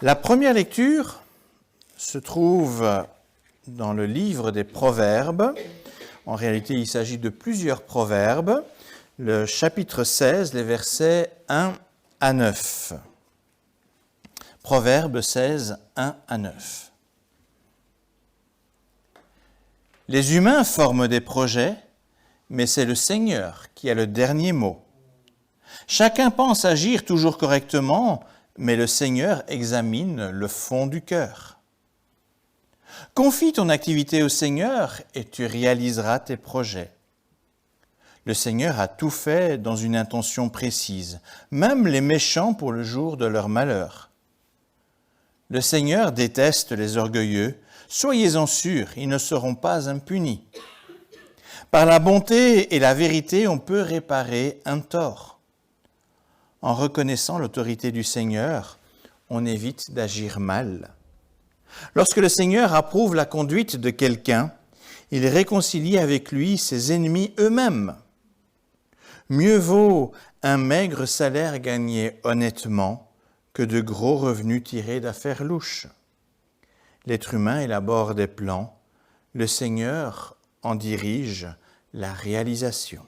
La première lecture se trouve dans le livre des Proverbes. En réalité, il s'agit de plusieurs proverbes. Le chapitre 16, les versets 1 à 9. Proverbes 16, 1 à 9. Les humains forment des projets, mais c'est le Seigneur qui a le dernier mot. Chacun pense agir toujours correctement, mais le Seigneur examine le fond du cœur. Confie ton activité au Seigneur et tu réaliseras tes projets. Le Seigneur a tout fait dans une intention précise, même les méchants pour le jour de leur malheur. Le Seigneur déteste les orgueilleux, soyez-en sûrs, ils ne seront pas impunis. Par la bonté et la vérité, on peut réparer un tort. En reconnaissant l'autorité du Seigneur, on évite d'agir mal. Lorsque le Seigneur approuve la conduite de quelqu'un, il réconcilie avec lui ses ennemis eux-mêmes. Mieux vaut un maigre salaire gagné honnêtement que de gros revenus tirés d'affaires louches. L'être humain élabore des plans, le Seigneur en dirige la réalisation.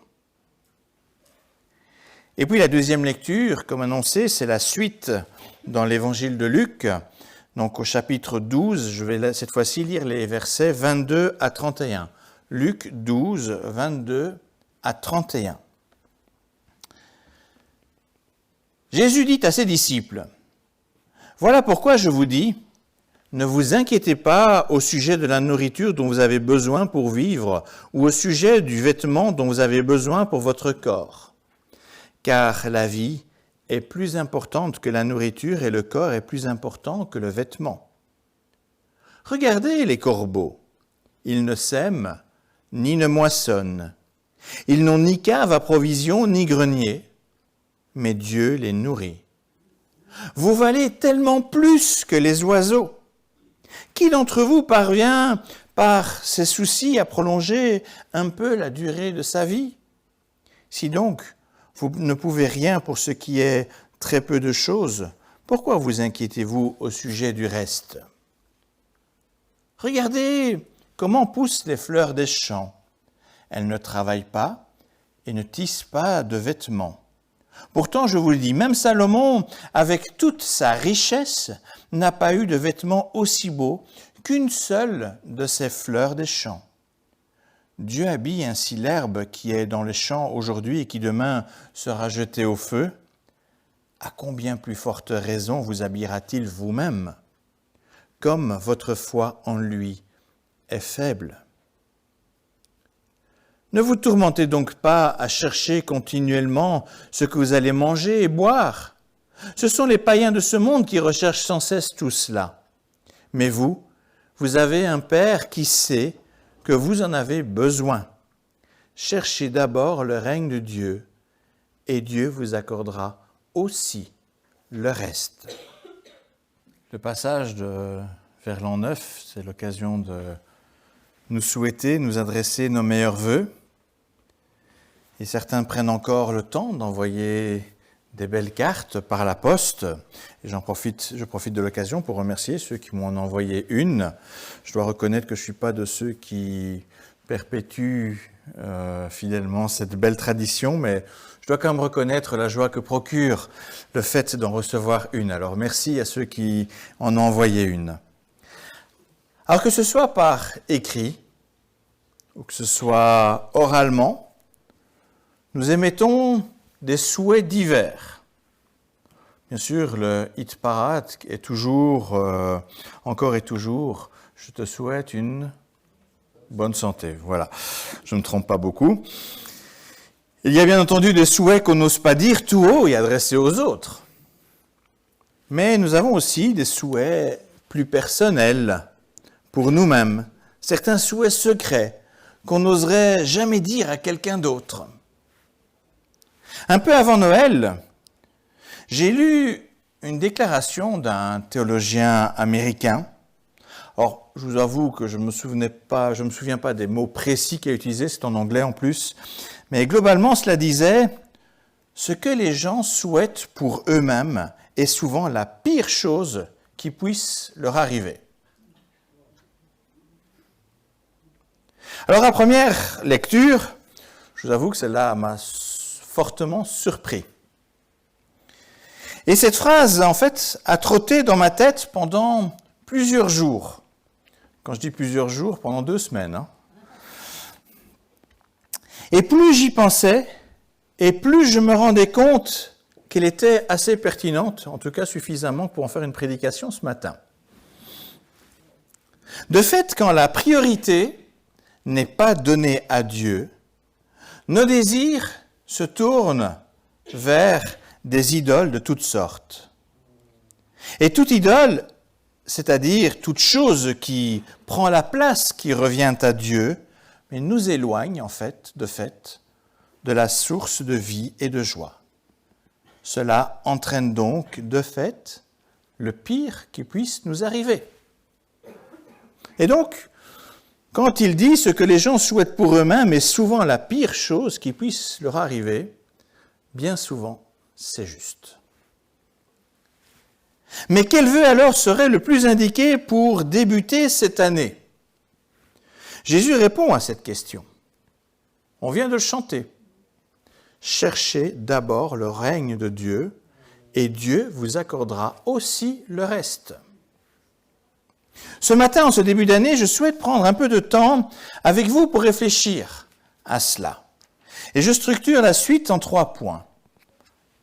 Et puis la deuxième lecture, comme annoncé, c'est la suite dans l'évangile de Luc. Donc au chapitre 12, je vais cette fois-ci lire les versets 22 à 31. Luc 12, 22 à 31. Jésus dit à ses disciples, « Voilà pourquoi je vous dis, ne vous inquiétez pas au sujet de la nourriture dont vous avez besoin pour vivre ou au sujet du vêtement dont vous avez besoin pour votre corps. Car la vie est plus importante que la nourriture et le corps est plus important que le vêtement. Regardez les corbeaux, ils ne sèment ni ne moissonnent. Ils n'ont ni cave à provisions ni grenier, mais Dieu les nourrit. Vous valez tellement plus que les oiseaux. Qui d'entre vous parvient par ses soucis à prolonger un peu la durée de sa vie? Si donc vous ne pouvez rien pour ce qui est très peu de choses, pourquoi vous inquiétez-vous au sujet du reste? Regardez comment poussent les fleurs des champs. Elles ne travaillent pas et ne tissent pas de vêtements. Pourtant, je vous le dis, même Salomon, avec toute sa richesse, n'a pas eu de vêtements aussi beaux qu'une seule de ces fleurs des champs. Dieu habille ainsi l'herbe qui est dans les champs aujourd'hui et qui demain sera jetée au feu. À combien plus forte raison vous habillera-t-il vous-même, comme votre foi en lui est faible? Ne vous tourmentez donc pas à chercher continuellement ce que vous allez manger et boire. Ce sont les païens de ce monde qui recherchent sans cesse tout cela. Mais vous avez un Père qui sait que vous en avez besoin. Cherchez d'abord le règne de Dieu, et Dieu vous accordera aussi le reste. Le passage vers l'an 9, c'est l'occasion de nous souhaiter, nous adresser nos meilleurs vœux. Et certains prennent encore le temps d'envoyer des belles cartes par la poste. Et je profite de l'occasion pour remercier ceux qui m'ont en envoyé une. Je dois reconnaître que je ne suis pas de ceux qui perpétuent fidèlement cette belle tradition, mais je dois quand même reconnaître la joie que procure le fait d'en recevoir une. Alors merci à ceux qui en ont envoyé une. Alors que ce soit par écrit, ou que ce soit oralement, nous émettons des souhaits divers. Bien sûr, le hit parade est toujours, encore et toujours, je te souhaite une bonne santé. Voilà, je ne me trompe pas beaucoup. Il y a bien entendu des souhaits qu'on n'ose pas dire tout haut et adresser aux autres. Mais nous avons aussi des souhaits plus personnels pour nous-mêmes, certains souhaits secrets qu'on n'oserait jamais dire à quelqu'un d'autre. Un peu avant Noël, j'ai lu une déclaration d'un théologien américain. Or, je vous avoue que je me souviens pas des mots précis qu'il a utilisés, c'est en anglais en plus. Mais globalement, cela disait « Ce que les gens souhaitent pour eux-mêmes est souvent la pire chose qui puisse leur arriver. Alors, à première lecture, je vous avoue que celle-là m'a fortement surpris. Et cette phrase, en fait, a trotté dans ma tête pendant plusieurs jours. Quand je dis plusieurs jours, pendant 2 semaines. Hein. Et plus j'y pensais, et plus je me rendais compte qu'elle était assez pertinente, en tout cas suffisamment pour en faire une prédication ce matin. De fait, quand la priorité n'est pas donnée à Dieu, nos désirs se tournent vers des idoles de toutes sortes. Et toute idole, c'est-à-dire toute chose qui prend la place qui revient à Dieu, mais nous éloigne en fait, de la source de vie et de joie. Cela entraîne donc, de fait, le pire qui puisse nous arriver. Et donc, quand il dit ce que les gens souhaitent pour eux-mêmes est souvent la pire chose qui puisse leur arriver, bien souvent, c'est juste. Mais quel vœu alors serait le plus indiqué pour débuter cette année ? Jésus répond à cette question. On vient de le chanter. Cherchez d'abord le règne de Dieu et Dieu vous accordera aussi le reste. Ce matin, en ce début d'année, je souhaite prendre un peu de temps avec vous pour réfléchir à cela. Et je structure la suite en 3 points.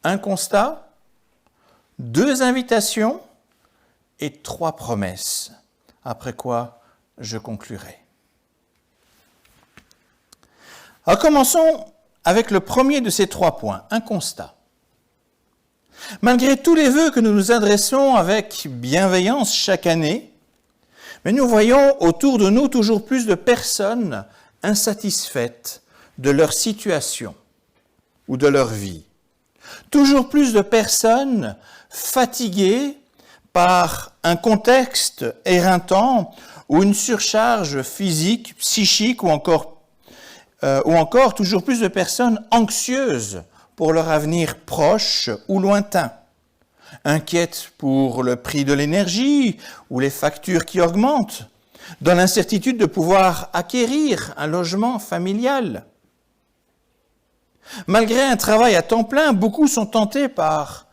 Un constat, 2 invitations et 3 promesses. Après quoi, je conclurai. Alors commençons avec le premier de ces 3 points, un constat. Malgré tous les vœux que nous nous adressons avec bienveillance chaque année, mais nous voyons autour de nous toujours plus de personnes insatisfaites de leur situation ou de leur vie. Toujours plus de personnes fatiguées par un contexte éreintant ou une surcharge physique, psychique ou encore toujours plus de personnes anxieuses pour leur avenir proche ou lointain, inquiètes pour le prix de l'énergie ou les factures qui augmentent, dans l'incertitude de pouvoir acquérir un logement familial. Malgré un travail à temps plein, beaucoup sont tentés par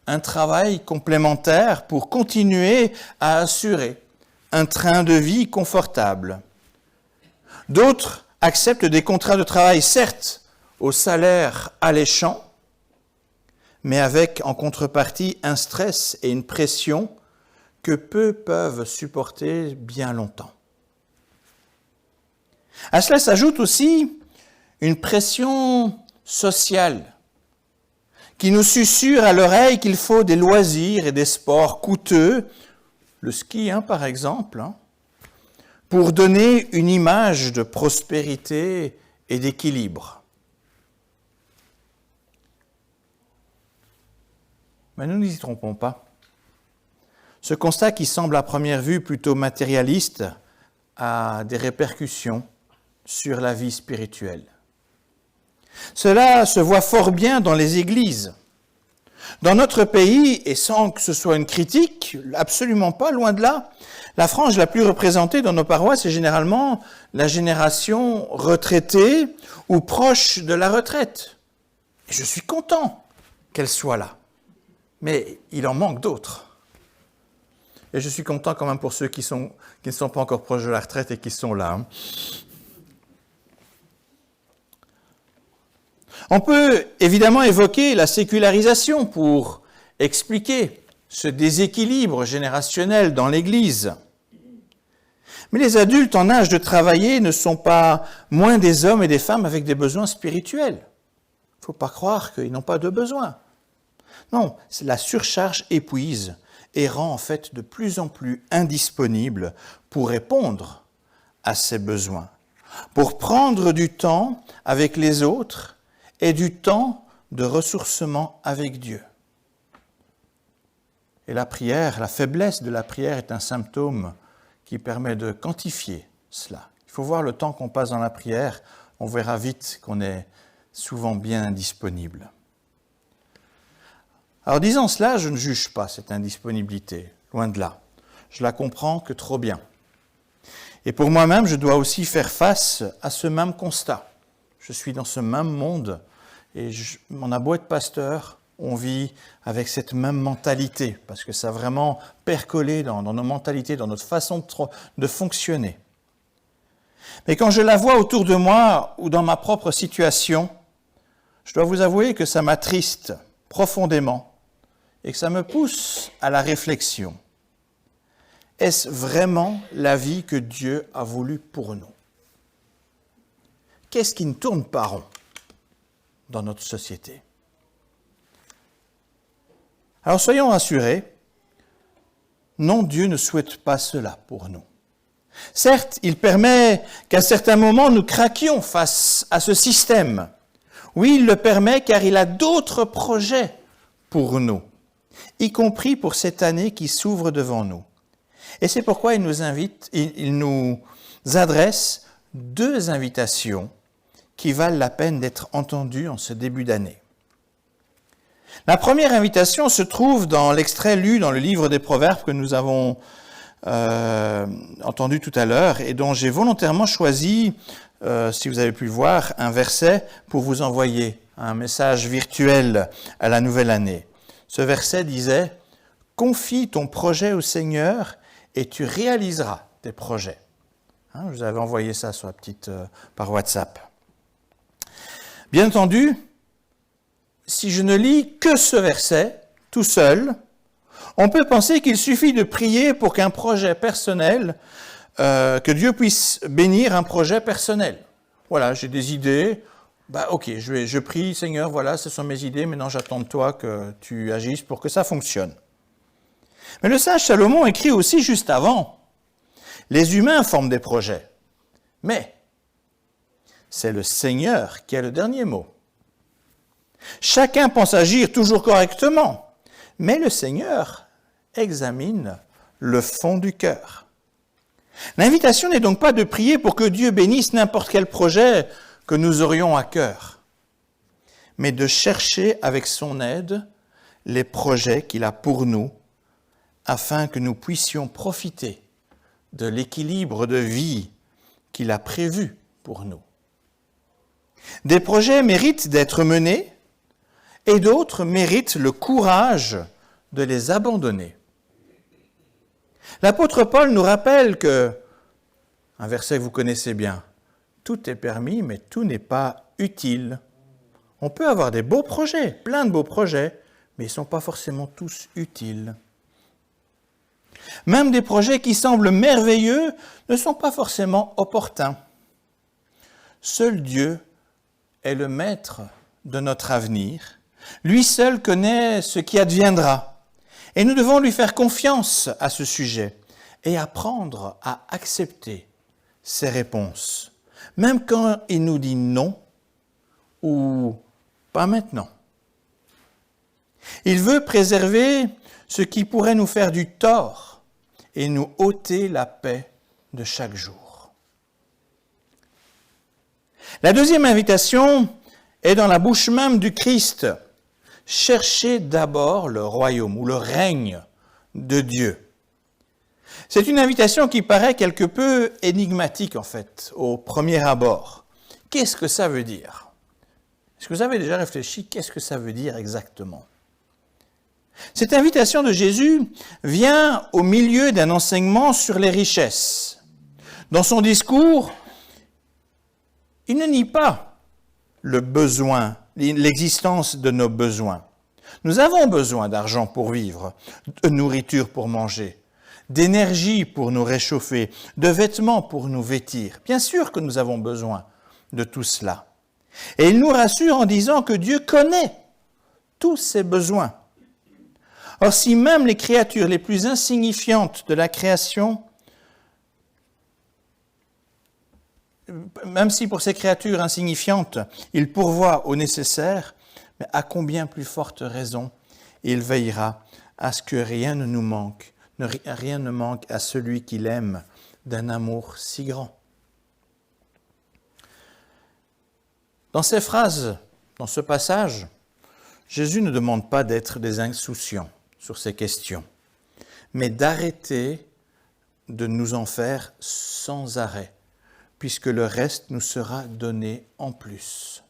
un travail complémentaire pour continuer à assurer un train de vie confortable. D'autres acceptent des contrats de travail, certes, au salaire alléchant, mais avec en contrepartie un stress et une pression que peu peuvent supporter bien longtemps. À cela s'ajoute aussi une pression sociale qui nous susurre à l'oreille qu'il faut des loisirs et des sports coûteux, le ski par exemple, pour donner une image de prospérité et d'équilibre. Mais nous n'y trompons pas. Ce constat qui semble à première vue plutôt matérialiste a des répercussions sur la vie spirituelle. Cela se voit fort bien dans les églises. Dans notre pays, et sans que ce soit une critique, absolument pas, loin de là, la frange la plus représentée dans nos paroisses est généralement la génération retraitée ou proche de la retraite. Et je suis content qu'elle soit là. Mais il en manque d'autres. Et je suis content quand même pour ceux qui ne sont pas encore proches de la retraite et qui sont là. On peut évidemment évoquer la sécularisation pour expliquer ce déséquilibre générationnel dans l'Église. Mais les adultes en âge de travailler ne sont pas moins des hommes et des femmes avec des besoins spirituels. Il ne faut pas croire qu'ils n'ont pas de besoins. Non, la surcharge épuise et rend en fait de plus en plus indisponible pour répondre à ces besoins, pour prendre du temps avec les autres et du temps de ressourcement avec Dieu. Et la prière, la faiblesse de la prière est un symptôme qui permet de quantifier cela. Il faut voir le temps qu'on passe dans la prière, on verra vite qu'on est souvent bien indisponible. Alors disant cela, je ne juge pas cette indisponibilité. loin de là. Je la comprends que trop bien. Et pour moi-même, je dois aussi faire face à ce même constat. Je suis dans ce même monde et on a beau être pasteur, on vit avec cette même mentalité parce que ça a vraiment percolé dans nos mentalités, dans notre façon de fonctionner. Mais quand je la vois autour de moi ou dans ma propre situation, je dois vous avouer que ça m'attriste profondément et que ça me pousse à la réflexion. Est-ce vraiment la vie que Dieu a voulu pour nous? Qu'est-ce qui ne tourne pas rond dans notre société? Alors soyons rassurés, non, Dieu ne souhaite pas cela pour nous. Certes, il permet qu'à certains moments nous craquions face à ce système. Oui, il le permet car il a d'autres projets pour nous, y compris pour cette année qui s'ouvre devant nous. Et c'est pourquoi il nous adresse 2 invitations qui valent la peine d'être entendues en ce début d'année. La première invitation se trouve dans l'extrait lu dans le livre des Proverbes que nous avons entendu tout à l'heure et dont j'ai volontairement choisi, si vous avez pu le voir, un verset pour vous envoyer un message virtuel à la nouvelle année. Ce verset disait « Confie ton projet au Seigneur et tu réaliseras tes projets. » Je vous avais envoyé ça sur la petite, par WhatsApp. Bien entendu, si je ne lis que ce verset, tout seul, on peut penser qu'il suffit de prier pour qu'un projet personnel, que Dieu puisse bénir un projet personnel. Voilà, j'ai des idées, ok, je prie, Seigneur, voilà, ce sont mes idées, maintenant j'attends de toi que tu agisses pour que ça fonctionne. Mais le sage Salomon écrit aussi juste avant, les humains forment des projets, mais c'est le Seigneur qui a le dernier mot. Chacun pense agir toujours correctement, mais le Seigneur examine le fond du cœur. L'invitation n'est donc pas de prier pour que Dieu bénisse n'importe quel projet que nous aurions à cœur, mais de chercher avec son aide les projets qu'il a pour nous, afin que nous puissions profiter de l'équilibre de vie qu'il a prévu pour nous. Des projets méritent d'être menés et d'autres méritent le courage de les abandonner. L'apôtre Paul nous rappelle que, un verset que vous connaissez bien, tout est permis, mais tout n'est pas utile. On peut avoir des beaux projets, plein de beaux projets, mais ils ne sont pas forcément tous utiles. Même des projets qui semblent merveilleux ne sont pas forcément opportuns. Seul Dieu est le maître de notre avenir. Lui seul connaît ce qui adviendra. Et nous devons lui faire confiance à ce sujet et apprendre à accepter ses réponses, même quand il nous dit non ou pas maintenant. Il veut préserver ce qui pourrait nous faire du tort et nous ôter la paix de chaque jour. La deuxième invitation est dans la bouche même du Christ. Cherchez d'abord le royaume ou le règne de Dieu. C'est une invitation qui paraît quelque peu énigmatique en fait, au premier abord. Qu'est-ce que ça veut dire? Est-ce que vous avez déjà réfléchi, qu'est-ce que ça veut dire exactement? Cette invitation de Jésus vient au milieu d'un enseignement sur les richesses. Dans son discours, il ne nie pas le besoin, l'existence de nos besoins. Nous avons besoin d'argent pour vivre, de nourriture pour manger, d'énergie pour nous réchauffer, de vêtements pour nous vêtir. Bien sûr que nous avons besoin de tout cela. Et il nous rassure en disant que Dieu connaît tous ces besoins. Or, si même les créatures les plus insignifiantes de la création, même si pour ces créatures insignifiantes, il pourvoit au nécessaire, mais à combien plus forte raison il veillera à ce que rien ne nous manque, rien ne manque à celui qu'il aime d'un amour si grand. Dans ces phrases, dans ce passage, Jésus ne demande pas d'être des insouciants sur ces questions, mais d'arrêter de nous en faire sans arrêt, puisque le reste nous sera donné en plus.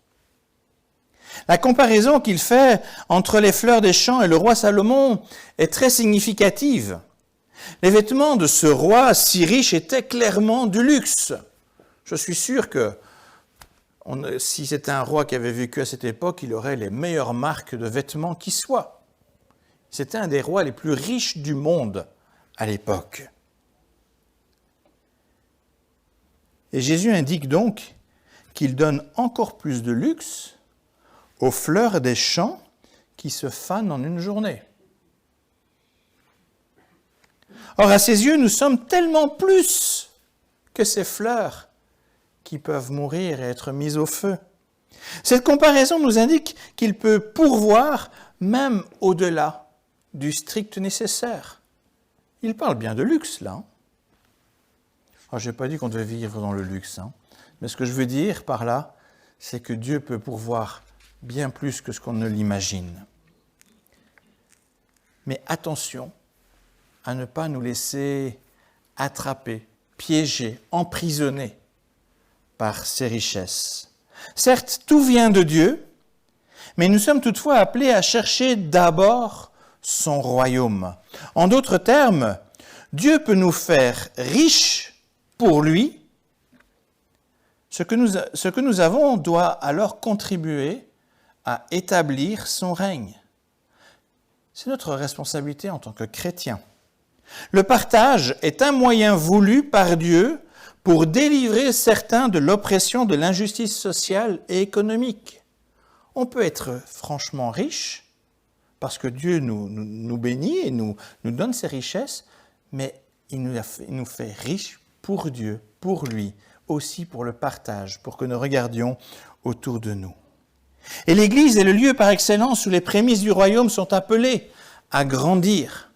La comparaison qu'il fait entre les fleurs des champs et le roi Salomon est très significative. Les vêtements de ce roi si riche étaient clairement du luxe. Je suis sûr que si c'était un roi qui avait vécu à cette époque, il aurait les meilleures marques de vêtements qui soient. C'était un des rois les plus riches du monde à l'époque. Et Jésus indique donc qu'il donne encore plus de luxe aux fleurs des champs qui se fanent en une journée. Or, à ses yeux, nous sommes tellement plus que ces fleurs qui peuvent mourir et être mises au feu. Cette comparaison nous indique qu'il peut pourvoir même au-delà du strict nécessaire. Il parle bien de luxe, là. Je n'ai pas dit qu'on devait vivre dans le luxe, mais ce que je veux dire par là, c'est que Dieu peut pourvoir bien plus que ce qu'on ne l'imagine. Mais attention à ne pas nous laisser attraper, piéger, emprisonner par ces richesses. Certes, tout vient de Dieu, mais nous sommes toutefois appelés à chercher d'abord son royaume. En d'autres termes, Dieu peut nous faire riches pour lui. Ce que nous avons doit alors contribuer à établir son règne. C'est notre responsabilité en tant que chrétiens. Le partage est un moyen voulu par Dieu pour délivrer certains de l'oppression de l'injustice sociale et économique. On peut être franchement riche parce que Dieu nous bénit et nous donne ses richesses, mais il nous fait riches pour Dieu, pour lui, aussi pour le partage, pour que nous regardions autour de nous. Et l'Église est le lieu par excellence où les prémices du royaume sont appelées à grandir.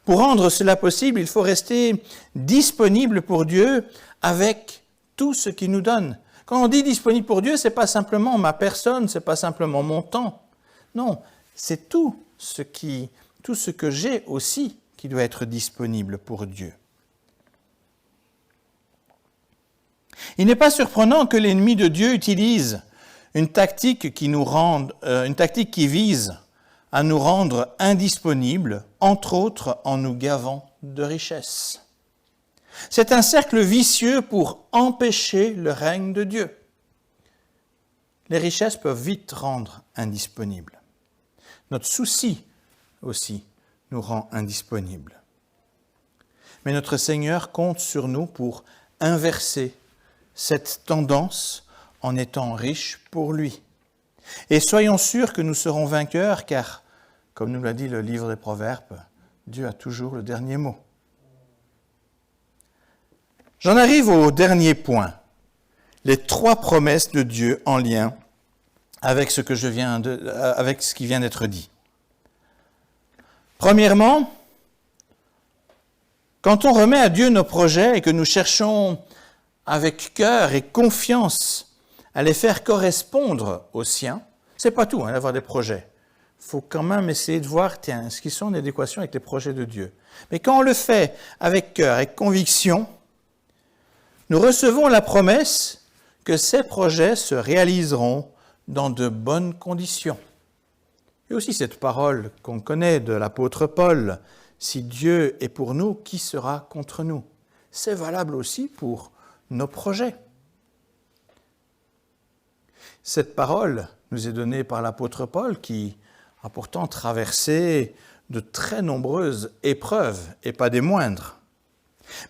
Pour rendre cela possible, il faut rester disponible pour Dieu avec tout ce qu'il nous donne. Quand on dit disponible pour Dieu, ce n'est pas simplement ma personne, ce n'est pas simplement mon temps. Non, c'est tout ce que j'ai aussi qui doit être disponible pour Dieu. Il n'est pas surprenant que l'ennemi de Dieu utilise une tactique qui vise à nous rendre indisponibles, entre autres en nous gavant de richesses. C'est un cercle vicieux pour empêcher le règne de Dieu. Les richesses peuvent vite rendre indisponibles. Notre souci aussi nous rend indisponibles. Mais notre Seigneur compte sur nous pour inverser cette tendance en étant riches pour lui. Et soyons sûrs que nous serons vainqueurs, car, comme nous l'a dit le livre des Proverbes, Dieu a toujours le dernier mot. J'en arrive au dernier point, les 3 promesses de Dieu en lien avec ce qui vient d'être dit. Premièrement, quand on remet à Dieu nos projets et que nous cherchons avec cœur et confiance à les faire correspondre aux siens, c'est pas tout d'avoir des projets. Il faut quand même essayer de voir, ce qui sont en adéquation avec les projets de Dieu. Mais quand on le fait avec cœur et conviction, nous recevons la promesse que ces projets se réaliseront dans de bonnes conditions. Et aussi cette parole qu'on connaît de l'apôtre Paul, « Si Dieu est pour nous, qui sera contre nous ?» C'est valable aussi pour nos projets. Cette parole nous est donnée par l'apôtre Paul qui a pourtant traversé de très nombreuses épreuves et pas des moindres.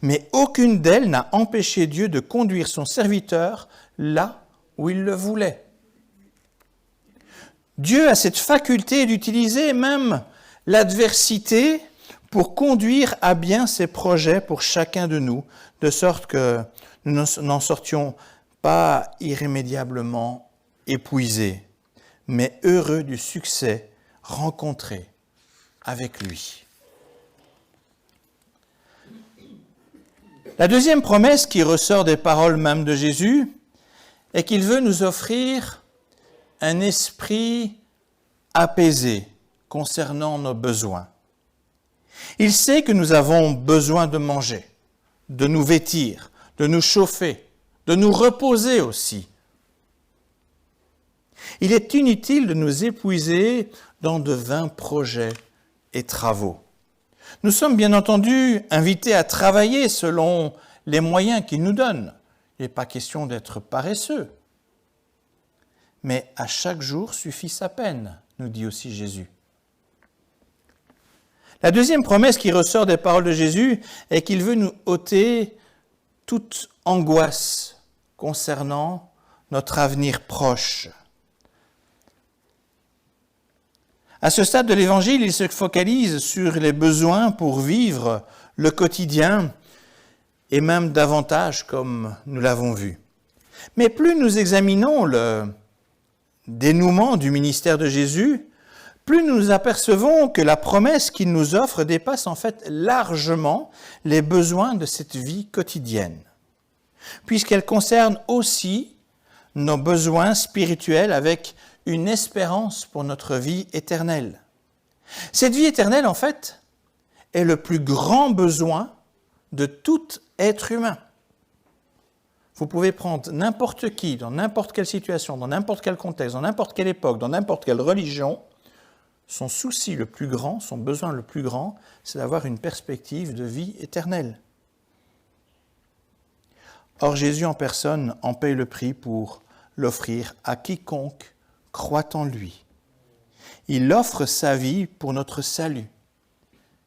Mais aucune d'elles n'a empêché Dieu de conduire son serviteur là où il le voulait. Dieu a cette faculté d'utiliser même l'adversité pour conduire à bien ses projets pour chacun de nous, de sorte que nous n'en sortions pas irrémédiablement épuisés, mais heureux du succès rencontré avec lui. La deuxième promesse qui ressort des paroles même de Jésus est qu'il veut nous offrir un esprit apaisé concernant nos besoins. Il sait que nous avons besoin de manger, de nous vêtir, de nous chauffer, de nous reposer aussi. Il est inutile de nous épuiser dans de vains projets et travaux. Nous sommes bien entendu invités à travailler selon les moyens qu'il nous donne. Il n'est pas question d'être paresseux. Mais à chaque jour suffit sa peine, nous dit aussi Jésus. La deuxième promesse qui ressort des paroles de Jésus est qu'il veut nous ôter toute angoisse concernant notre avenir proche. À ce stade de l'Évangile, il se focalise sur les besoins pour vivre le quotidien et même davantage comme nous l'avons vu. Mais plus nous examinons le dénouement du ministère de Jésus, plus nous nous apercevons que la promesse qu'il nous offre dépasse en fait largement les besoins de cette vie quotidienne, puisqu'elle concerne aussi nos besoins spirituels avec une espérance pour notre vie éternelle. Cette vie éternelle, en fait, est le plus grand besoin de tout être humain. Vous pouvez prendre n'importe qui, dans n'importe quelle situation, dans n'importe quel contexte, dans n'importe quelle époque, dans n'importe quelle religion, son souci le plus grand, son besoin le plus grand, c'est d'avoir une perspective de vie éternelle. Or, Jésus en personne en paye le prix pour l'offrir à quiconque croit en lui. Il offre sa vie pour notre salut.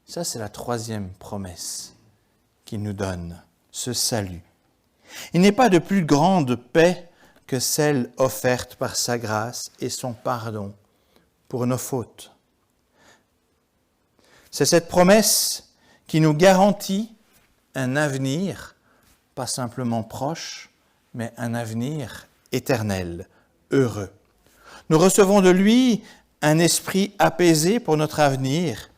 Ça, c'est la troisième promesse qu'il nous donne, ce salut. Il n'est pas de plus grande paix que celle offerte par sa grâce et son pardon pour nos fautes. C'est cette promesse qui nous garantit un avenir, pas simplement proche, mais un avenir éternel, heureux. Nous recevons de lui un esprit apaisé pour notre avenir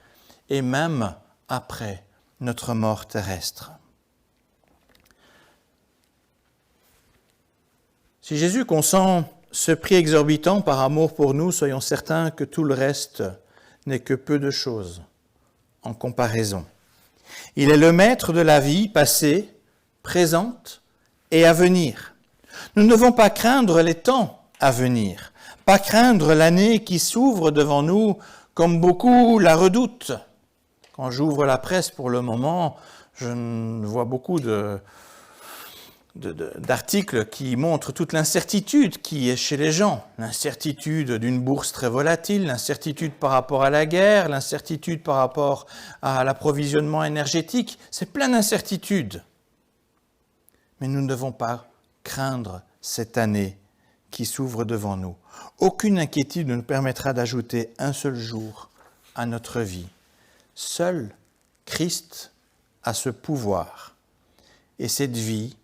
et même après notre mort terrestre. Si Jésus consent ce prix exorbitant par amour pour nous, soyons certains que tout le reste n'est que peu de choses en comparaison. Il est le maître de la vie passée, présente et à venir. Nous ne devons pas craindre les temps à venir, pas craindre l'année qui s'ouvre devant nous comme beaucoup la redoutent. Quand j'ouvre la presse pour le moment, je vois beaucoup d'articles qui montrent toute l'incertitude qui est chez les gens. L'incertitude d'une bourse très volatile, l'incertitude par rapport à la guerre, l'incertitude par rapport à l'approvisionnement énergétique. C'est plein d'incertitudes. Mais nous ne devons pas craindre cette année qui s'ouvre devant nous. Aucune inquiétude ne nous permettra d'ajouter un seul jour à notre vie. Seul Christ a ce pouvoir. Et cette vie,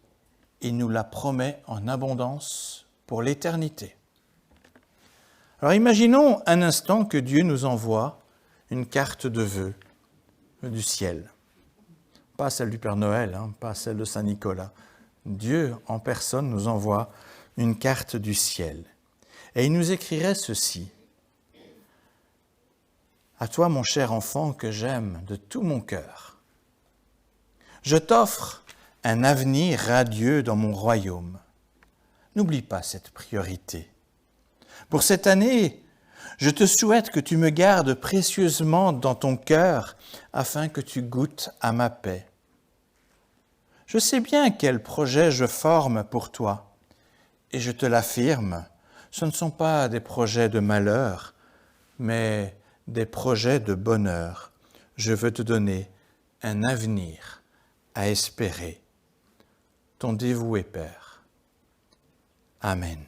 il nous la promet en abondance pour l'éternité. Alors imaginons un instant que Dieu nous envoie une carte de vœux du ciel. Pas celle du Père Noël, pas celle de Saint-Nicolas. Dieu en personne nous envoie une carte du ciel. Et il nous écrirait ceci. À toi, mon cher enfant, que j'aime de tout mon cœur, je t'offre un avenir radieux dans mon royaume. N'oublie pas cette priorité. Pour cette année, je te souhaite que tu me gardes précieusement dans ton cœur afin que tu goûtes à ma paix. Je sais bien quel projet je forme pour toi, et je te l'affirme, ce ne sont pas des projets de malheur, mais des projets de bonheur. Je veux te donner un avenir à espérer. Ton dévoué Père. Amen.